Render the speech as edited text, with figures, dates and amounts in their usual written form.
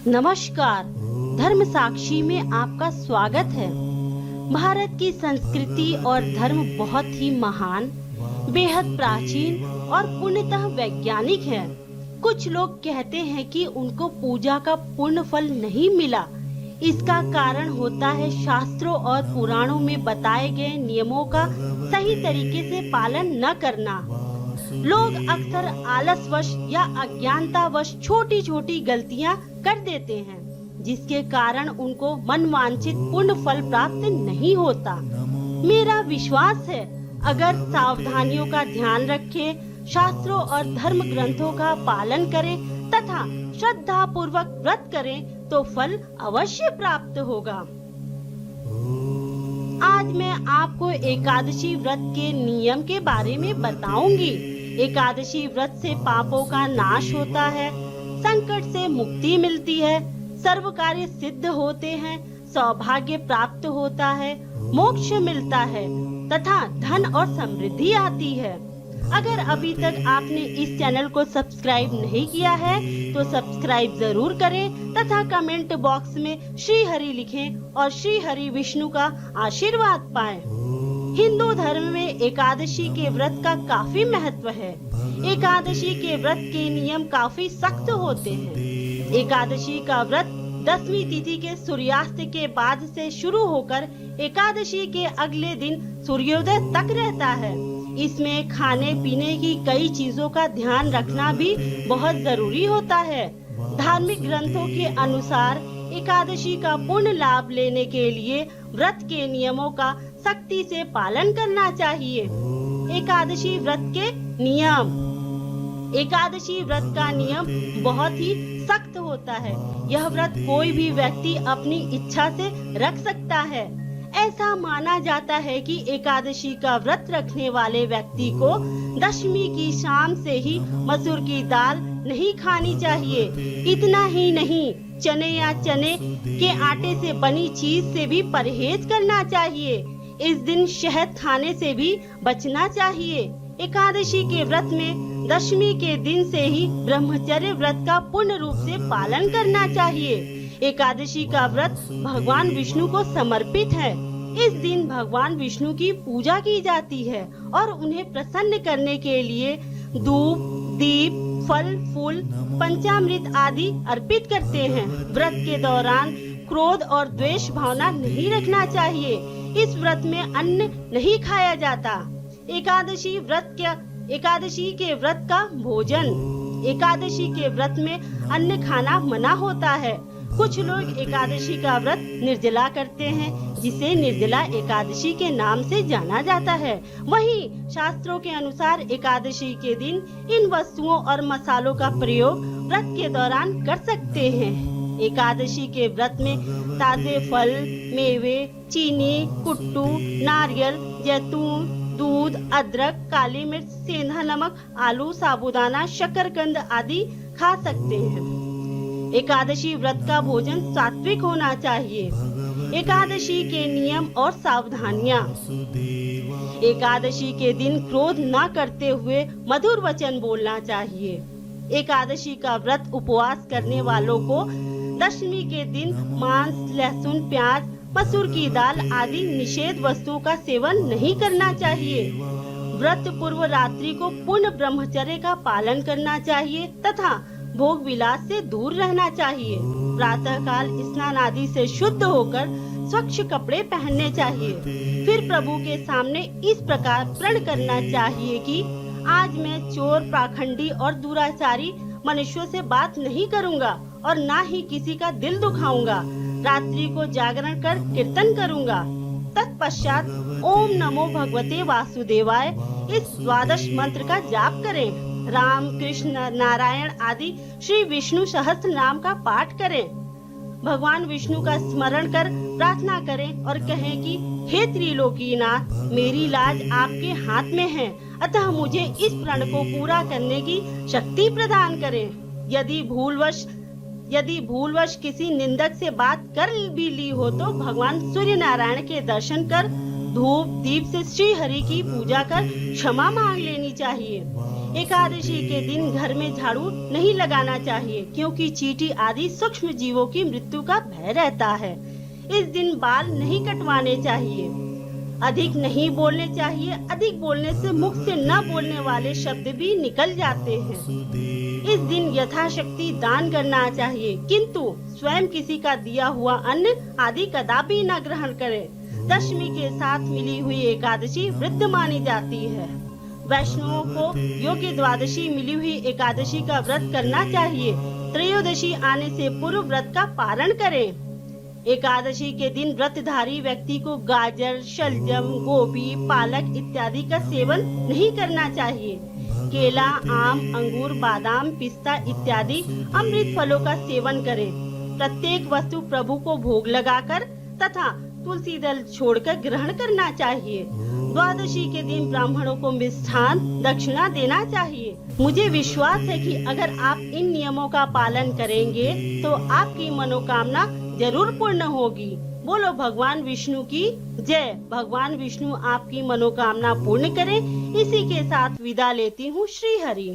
नमस्कार, धर्म साक्षी में आपका स्वागत है। भारत की संस्कृति और धर्म बहुत ही महान, बेहद प्राचीन और पूर्णतः वैज्ञानिक है। कुछ लोग कहते हैं कि उनको पूजा का पूर्ण फल नहीं मिला। इसका कारण होता है शास्त्रों और पुराणों में बताए गए नियमों का सही तरीके से पालन न करना। लोग अक्सर आलसवश या अज्ञानतावश छोटी छोटी गलतियां कर देते हैं, जिसके कारण उनको मनवांछित पूर्ण फल प्राप्त नहीं होता। मेरा विश्वास है, अगर सावधानियों का ध्यान रखें, शास्त्रों और धर्म ग्रंथों का पालन करें तथा श्रद्धा पूर्वक व्रत करें तो फल अवश्य प्राप्त होगा। आज मैं आपको एकादशी व्रत के नियम के बारे में बताऊंगी। एकादशी व्रत से पापों का नाश होता है, संकट से मुक्ति मिलती है, सर्व कार्य सिद्ध होते हैं, सौभाग्य प्राप्त होता है, मोक्ष मिलता है तथा धन और समृद्धि आती है। अगर अभी तक आपने इस चैनल को सब्सक्राइब नहीं किया है तो सब्सक्राइब जरूर करें तथा कमेंट बॉक्स में श्री हरि लिखें और श्री हरि विष्णु का आशीर्वाद पाएं। हिंदू धर्म में एकादशी के व्रत का काफी महत्व है। एकादशी के व्रत के नियम काफी सख्त होते हैं। एकादशी का व्रत 10वीं तिथि के सूर्यास्त के बाद से शुरू होकर एकादशी के अगले दिन सूर्योदय तक रहता है। इसमें खाने पीने की कई चीजों का ध्यान रखना भी बहुत जरूरी होता है। धार्मिक ग्रंथों के अनुसार एकादशी का पूर्ण लाभ लेने के लिए व्रत के नियमों का सख्ती से पालन करना चाहिए। एकादशी व्रत के नियम। एकादशी व्रत का नियम बहुत ही सख्त होता है। यह व्रत कोई भी व्यक्ति अपनी इच्छा से रख सकता है। ऐसा माना जाता है कि एकादशी का व्रत रखने वाले व्यक्ति को दशमी की शाम से ही मसूर की दाल नहीं खानी चाहिए। इतना ही नहीं, चने या चने के आटे से बनी चीज से भी परहेज करना चाहिए। इस दिन शहद खाने से भी बचना चाहिए। एकादशी के व्रत में दशमी के दिन से ही ब्रह्मचर्य व्रत का पूर्ण रूप से पालन करना चाहिए। एकादशी का व्रत भगवान विष्णु को समर्पित है। इस दिन भगवान विष्णु की पूजा की जाती है और उन्हें प्रसन्न करने के लिए धूप, दीप, फल, फूल, पंचामृत आदि अर्पित करते हैं। व्रत के दौरान क्रोध और द्वेष भावना नहीं रखना चाहिए। इस व्रत में अन्न नहीं खाया जाता। एकादशी के व्रत का भोजन। एकादशी के व्रत में अन्न खाना मना होता है। कुछ लोग एकादशी का व्रत निर्जला करते हैं, जिसे निर्जला एकादशी के नाम से जाना जाता है। वहीं शास्त्रों के अनुसार एकादशी के दिन इन वस्तुओं और मसालों का प्रयोग व्रत के दौरान कर सकते हैं। एकादशी के व्रत में ताजे फल, मेवे, चीनी, कुट्टू, नारियल, जैतून, दूध, अदरक, काली मिर्च, सेंधा नमक, आलू, साबूदाना, शकरकंद आदि खा सकते हैं। एकादशी व्रत का भोजन सात्विक होना चाहिए। एकादशी के नियम और सावधानियां। एकादशी के दिन क्रोध न करते हुए मधुर वचन बोलना चाहिए। एकादशी का व्रत उपवास करने वालों को दशमी के दिन मांस, लहसुन, प्याज, मसूर की दाल आदि निषेध वस्तुओं का सेवन नहीं करना चाहिए। व्रत पूर्व रात्रि को पूर्ण ब्रह्मचर्य का पालन करना चाहिए तथा भोग विलास से दूर रहना चाहिए। प्रातः काल स्नान आदि से शुद्ध होकर स्वच्छ कपड़े पहनने चाहिए। फिर प्रभु के सामने इस प्रकार प्रण करना चाहिए कि आज मैं चोर, पाखंडी और दुराचारी मनुष्यों से बात नहीं करूंगा और ना ही किसी का दिल दुखाऊंगा। रात्रि को जागरण कर कीर्तन करूंगा। तत्पश्चात ओम नमो भगवते वासुदेवाय इस द्वादश मंत्र का जाप करें। राम, कृष्ण, नारायण आदि श्री विष्णु सहस्त्र नाम का पाठ करें। भगवान विष्णु का स्मरण कर प्रार्थना करें और कहें कि हे त्रिलोकीनाथ, मेरी लाज आपके हाथ में है, अतः मुझे इस प्रण को पूरा करने की शक्ति प्रदान करें। यदि भूलवश किसी निंदक से बात कर भी ली हो तो भगवान सूर्य नारायण के दर्शन कर धूप दीप से श्री हरि की पूजा कर क्षमा मांग लेनी चाहिए। एकादशी के दिन घर में झाड़ू नहीं लगाना चाहिए, क्योंकि चींटी आदि सूक्ष्म जीवों की मृत्यु का भय रहता है। इस दिन बाल नहीं कटवाने चाहिए। अधिक नहीं बोलने चाहिए। अधिक बोलने से मुख से न बोलने वाले शब्द भी निकल जाते हैं। इस दिन यथाशक्ति दान करना चाहिए, किंतु स्वयं किसी का दिया हुआ अन्न आदि कदापि न ग्रहण करें। दशमी के साथ मिली हुई एकादशी वृद्ध मानी जाती है। वैष्णवों को योग्य द्वादशी मिली हुई एकादशी का व्रत करना चाहिए। त्रयोदशी आने से पूर्व व्रत का पारण करें। एकादशी के दिन व्रतधारी व्यक्ति को गाजर, शलजम, गोभी, पालक इत्यादि का सेवन नहीं करना चाहिए। केला, आम, अंगूर, बादाम, पिस्ता इत्यादि अमृत फलों का सेवन करें। प्रत्येक वस्तु प्रभु को भोग लगाकर तथा तुलसी दल छोड़कर ग्रहण करना चाहिए। द्वादशी के दिन ब्राह्मणों को मिष्ठान दक्षिणा देना चाहिए। मुझे विश्वास है कि अगर आप इन नियमों का पालन करेंगे तो आपकी मनोकामना जरूर पूर्ण होगी। बोलो भगवान विष्णु की जय। भगवान विष्णु आपकी मनोकामना पूर्ण करें। इसी के साथ विदा लेती हूँ। श्री हरि।